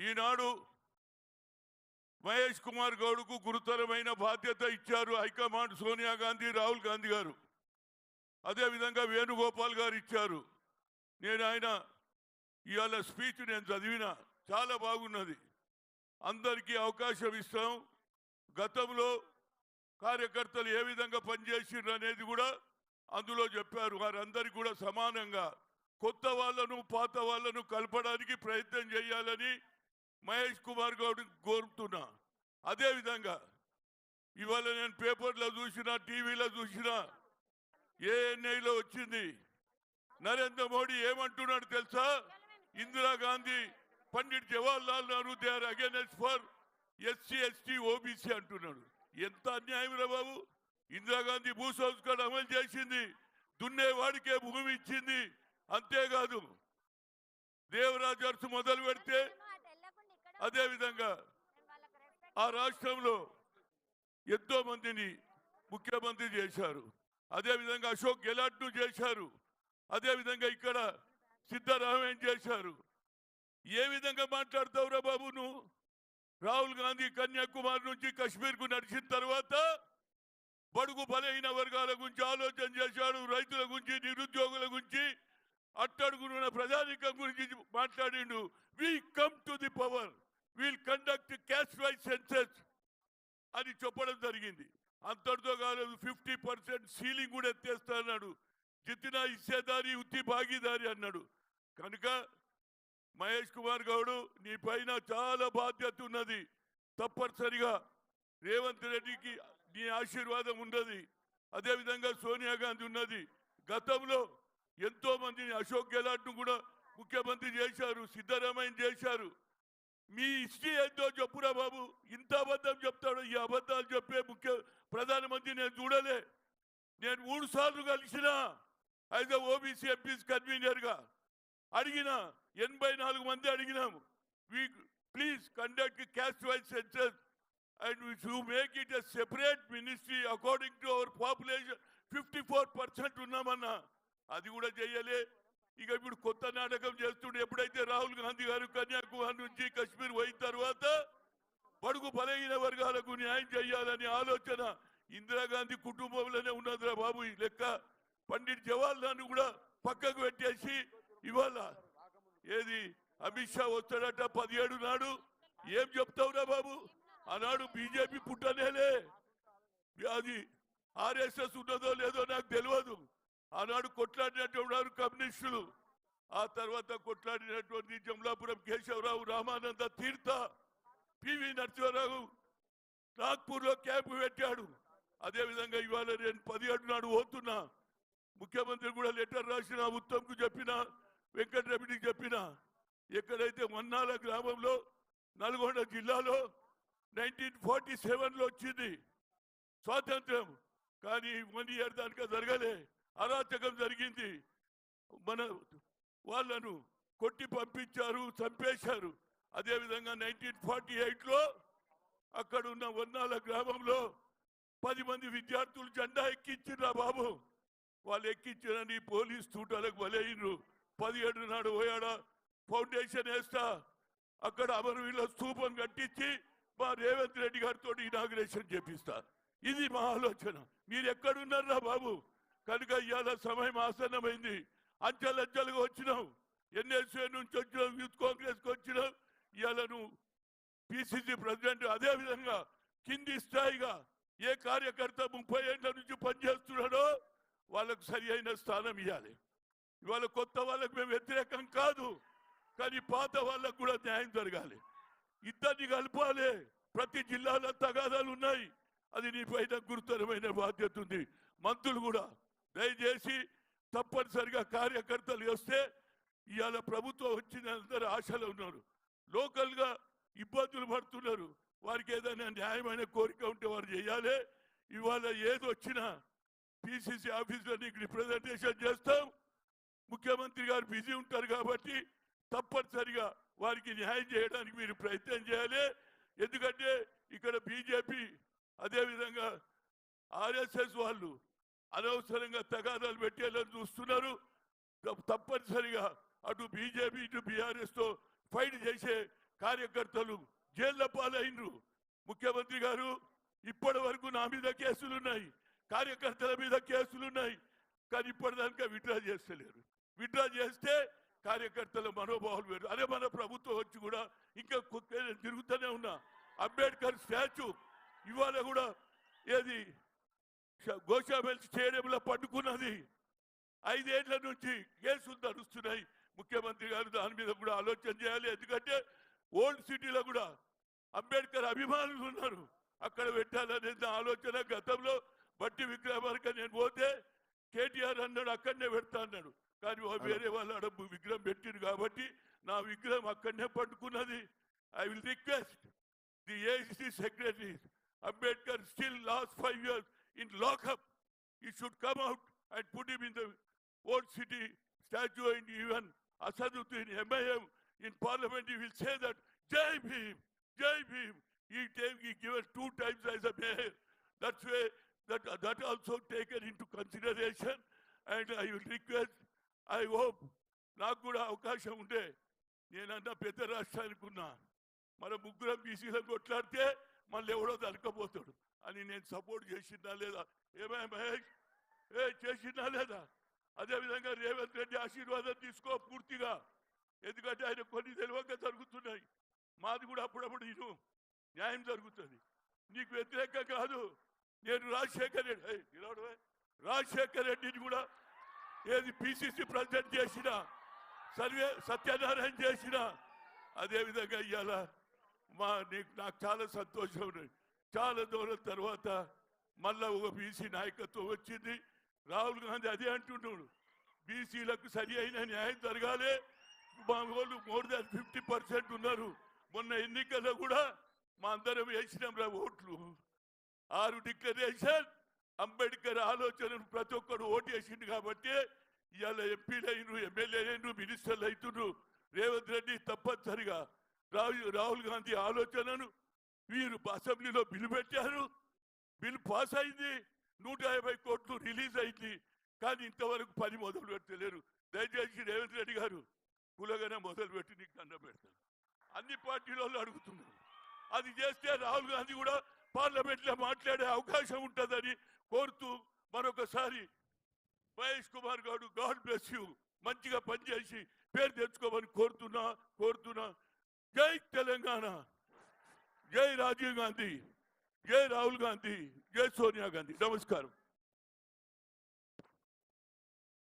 ఈనాడు మహేష్ కుమార్ గౌడ్కు గురుతరమైన బాధ్యత ఇచ్చారు హైకమాండ్. సోనియా గాంధీ, రాహుల్ గాంధీ గారు, అదేవిధంగా వేణుగోపాల్ గారు ఇచ్చారు. నేను ఆయన ఇవాళ స్పీచ్ నేను చదివిన, చాలా బాగున్నది. అందరికీ అవకాశం ఇస్తాం. గతంలో కార్యకర్తలు ఏ విధంగా పనిచేసిండ్రు అనేది కూడా అందులో చెప్పారు. వారందరికీ కూడా సమానంగా కొత్త వాళ్ళను పాత వాళ్ళను కలపడానికి ప్రయత్నం చేయాలని మహేష్ కుమార్ గౌడ్ కోరుతున్నా. అదేవిధంగా ఇవాళ నేను పేపర్లో చూసినా, టీవీలో చూసినా, ఏఎన్ఐలో వచ్చింది. నరేంద్ర మోడీ ఏమంటున్నాడు తెలుసా? Indira Gandhi, Pandit Jawaharlal Nehru they are against for SC ST OBC అంటున్నాడు. ఎంత అన్యాయం రా బాబు! ఇందిరాగాంధీ భూ సంస్కరణ అమలు చేసింది, దున్నేవాడికే భూమి ఇచ్చింది. అంతేకాదు దేవరాజ్ అర్స్ మొదలు పెడితే అదేవిధంగా ఆ రాష్ట్రంలో ఎంతో మందిని ముఖ్యమంత్రి చేశారు. అదేవిధంగా అశోక్ గెలాట్ను చేశారు. అదేవిధంగా ఇక్కడ సిద్ధరామయ్య చేశారు. ఏ విధంగా మాట్లాడతావురా బాబు నువ్వు? రాహుల్ గాంధీ కన్యాకుమారి నుంచి కశ్మీర్కు నడిచిన తర్వాత బడుగు బలహీన వర్గాల గురించి ఆలోచన చేశాడు. రైతుల గురించి, నిరుద్యోగుల గురించి, అట్టడుగున ప్రజానికం గురించి మాట్లాడిండు. We come to the power, will conduct caste wise census అని చెప్పడం జరిగింది. అంతటితో కాలేదు, 50% సీలింగ్ కూడా ఎత్తేస్తా అన్నాడు. జితినా ఇచ్చేదారి ఉత్తి భాగీదారి అన్నాడు. కనుక మహేష్ కుమార్ గౌడ్, నీ పైన చాలా బాధ్యత ఉన్నది. తప్పనిసరిగా రేవంత్ రెడ్డికి నీ ఆశీర్వాదం ఉన్నది. అదేవిధంగా సోనియా గాంధీ ఉన్నది. గతంలో ఎంతో మందిని, అశోక్ గెలాట్ను కూడా ముఖ్యమంత్రి చేశారు, సిద్ధరామయ్య చేశారు. మీ హిస్టరీ ఏందో చెప్పురా బాబు. ఇంత అబద్ధం చెప్తాడు. ఈ అబద్ధాలు చెప్పే ప్రధానమంత్రి నేను చూడలే. నేను 3 సార్లు కలిసిన యాజ్ ఓబీసీ ఎంపీస్ కన్వీనర్గా అడిగిన, 84 మంది అడిగినాము. We please conduct caste wise census and we make it a separate ministry according to our population. 54% ఉన్నామన్నా, అది కూడా చెయ్యలే. ఇక ఇప్పుడు కొత్త నాటకం చేస్తుండే. ఎప్పుడైతే రాహుల్ గాంధీ గారు కన్యాకుమారి నుంచి కశ్మీర్ పోయిన తర్వాత బడుగు బలహీన వర్గాలకు న్యాయం చేయాలనే ఆలోచన ఇందిరాగాంధీ కుటుంబంలోనే ఉన్నదిరా బాబు. ఈ లెక్క పండిట్ జవహర్లాల్ కూడా పక్కకు పెట్టేసి ఇవాళ ఏది అమిత్ షా వస్తాడట 17 నాడు. ఏం చెప్తావురా బాబు? ఆనాడు బీజేపీ పుట్టనేలే, అది ఆర్ఎస్ఎస్ ఉన్నదో లేదో నాకు తెలియదు. ఆనాడు కొట్లాడినటువంటి కమ్యూనిస్టులు, ఆ తర్వాత కొట్లాడినటువంటి జమలాపురం కేశవరావు, రామానంద తీర్థ, పివి నరసింహారావు నాగ్పూర్లో క్యాంపు పెట్టాడు. అదేవిధంగా ఇవాళ నేను 17 నాడు పోతున్నా. ముఖ్యమంత్రి కూడా లెటర్ రాసిన, ఉత్తమ్కు చెప్పిన, వెంకటరెడ్డికి చెప్పిన. ఎక్కడైతే మన్నాల గ్రామంలో నల్గొండ జిల్లాలో 1947లో వచ్చింది స్వాతంత్రం, కానీ 1 ఇయర్ దానిక జరగలే. అరాచకం జరిగింది. మన వాళ్ళను కొట్టి పంపించారు, చంపేశారు. అదేవిధంగా 1948లో అక్కడ ఉన్న వన్నాల గ్రామంలో 10 మంది విద్యార్థులు జెండా ఎక్కించిర్రా బాబు. వాళ్ళు ఎక్కించినని పోలీస్ తూటాలకు బలైనరు. 17 నాడు పోయాడా, ఫౌండేషన్ వేస్తా, అక్కడ అమరవీరుల స్తూపం కట్టించి మా రేవంత్ రెడ్డి గారితో ఇనాగ్రేషన్ చేపిస్తా. ఇది మా ఆలోచన. మీరు ఎక్కడున్నారా బాబు? కనుక ఇవాళ సమయం ఆసన్నమైంది. అంచెలంచెలుగా వచ్చినావు. ఎన్ఎస్ఏ నుంచి వచ్చినావు, యూత్ కాంగ్రెస్కి వచ్చినావు. ఇవాళ నువ్వు పిసిసి ప్రెసిడెంట్. అదేవిధంగా కింది స్థాయిగా ఏ కార్యకర్త 30 ఏళ్ల నుంచి పనిచేస్తున్నాడో వాళ్ళకు సరి అయిన స్థానం ఇవ్వాలి. ఇవాళ కొత్త వాళ్ళకు మేము వ్యతిరేకం కాదు, కానీ పాత వాళ్ళకు కూడా న్యాయం జరగాలి. ఇద్దరిని కలపాలి. ప్రతి జిల్లాలో తగాదాలు ఉన్నాయి. అది నీ పైన గురుతరమైన బాధ్యత ఉంది. మంత్రులు కూడా దయచేసి తప్పనిసరిగా కార్యకర్తలు వస్తే, ఇవాళ ప్రభుత్వం వచ్చిన అందరూ ఆశలు ఉన్నారు. లోకల్గా ఇబ్బందులు పడుతున్నారు. వారికి ఏదైనా న్యాయమైన కోరిక ఉంటే వారు చేయాలి. ఇవాళ ఏది వచ్చినా పిసిసి ఆఫీసులో నీకు రిప్రజెంటేషన్ చేస్తాం. ముఖ్యమంత్రి గారు బిజీ ఉంటారు కాబట్టి తప్పనిసరిగా వారికి న్యాయం చేయడానికి మీరు ప్రయత్నం చేయాలి. ఎందుకంటే ఇక్కడ బీజేపీ, అదేవిధంగా ఆర్ఎస్ఎస్ వాళ్ళు అనవసరంగా తగాదాలు పెట్టేయాలని చూస్తున్నారు. తప్పనిసరిగా అటు బీజేపీ ఇటు బీఆర్ఎస్తో ఫైట్ చేసే కార్యకర్తలు జైళ్ల పాలైనరు. ముఖ్యమంత్రి గారు ఇప్పటి వరకు నా మీద కేసులున్నాయి, కార్యకర్తల మీద కేసులున్నాయి, కానీ ఇప్పటిదాకా విత్డ్రా చేస్తలేరు. విత్డ్రా చేస్తే కార్యకర్తల మనోభావాలు వేరు. అదే మన ప్రభుత్వం వచ్చి కూడా ఇంకా తిరుగుతూనే ఉన్నా. అంబేద్కర్ స్టాచ్యూ ఇవాళ కూడా ఏది గోషాబెల్స్ స్టేడియంలో పట్టుకున్నది. 5 ఏళ్ల నుంచి కేసులు నడుస్తున్నాయి. ముఖ్యమంత్రి గారు దాని మీద కూడా ఆలోచన చేయాలి. ఎందుకంటే ఓల్డ్ సిటీలో కూడా అంబేద్కర్ అభిమానులు ఉన్నారు, అక్కడ పెట్టాలనే ఆలోచన. గతంలో బట్టి విక్రమార్క నేను పోతే కేటీఆర్ అన్నాడు అక్కడనే పెడతా అన్నాడు, కానీ వేరే వాళ్ళ అడబ్బు విగ్రహం పెట్టిండు కాబట్టి నా విగ్రహం అక్కడనే పట్టుకున్నది. I will request the AICC secretary, Ambedkar still last 5 years in lockup. He should come out and put him in the old city statue, and even Asaduddin MIM in parliament he will say that Jai Bhim, Jai Bhim. He given 2 times as a mayor. That's way that also taken into consideration, and I will request, I hope నాకు కూడా అవకాశం ఉంటే నేనన్నా పెద్ద రాష్ట్రానికి ఉన్నా, మన ముగ్గురం బీసీలను కొట్లాడితే మళ్ళీ ఎవడో దొరకపోతాడు అని నేను సపోర్ట్ చేసిందా లేదా? ఏమై మహేష్ చేసిందా లేదా? అదేవిధంగా రేవంత్ రెడ్డి ఆశీర్వాదం తీసుకో పూర్తిగా, ఎందుకంటే ఆయన కొన్ని తెలియక జరుగుతున్నాయి. మాది కూడా అప్పుడప్పుడు ఇను న్యాయం జరుగుతుంది, నీకు వ్యతిరేకం కాదు. నేను రాజశేఖర్ రెడ్డిని కూడా ఏది పిసిసి ప్రెసిడెంట్ చేసిన, సత్యనారాయణ చేసిన, అదేవిధంగా ఇవాళ నాకు చాలా సంతోషం ఉంది. చాలా దూరం తర్వాత మళ్ళా ఒక బీసీ నాయకత్వం వచ్చింది. రాహుల్ గాంధీ అదే అంటున్నాడు, బీసీలకు సరి అయిన న్యాయం జరగాలి. మా వాళ్ళు మోర్ దాన్ 50% ఉన్నారు. మొన్న ఎన్నికల్లో కూడా మా అందరం వేసినాం రా ఓట్లు. 6 డిక్లరేషన్ అంబేద్కర్ ఆలోచనను ప్రతి ఒక్కరు ఓటు వేసిండు కాబట్టి ఇవాళ ఎంపీలు అయినరు, ఎమ్మెల్యేలు అయినరు, మినిస్టర్లు అవుతున్నారు. రేవంత్ రెడ్డి తప్పనిసరిగా రాహుల్ గాంధీ ఆలోచనను వీరు అసెంబ్లీలో బిల్లు పెట్టారు. బిల్లు పాస్ అయింది, 150 కోట్లు రిలీజ్ అయింది, కానీ ఇంతవరకు పని మొదలు పెట్టలేరు. దయచేసి రేవంత్ రెడ్డి గారు కులగానే మొదలు పెట్టి నీకు దండం పెడతారు. అన్ని పార్టీల అడుగుతున్నారు, అది చేస్తే రాహుల్ గాంధీ కూడా పార్లమెంట్లో మాట్లాడే అవకాశం ఉంటుందని కోరుతూ మరొకసారి మహేష్ కుమార్ గారు గాడ్ బ్లెస్ యూ, మంచిగా పనిచేసి పేరు తెచ్చుకోమని కోరుతున్నా. జై తెలంగాణ, జై రాజీవ్ గాంధీ, జై రాహుల్ గాంధీ, జై సోనియా గాంధీ. నమస్కారం.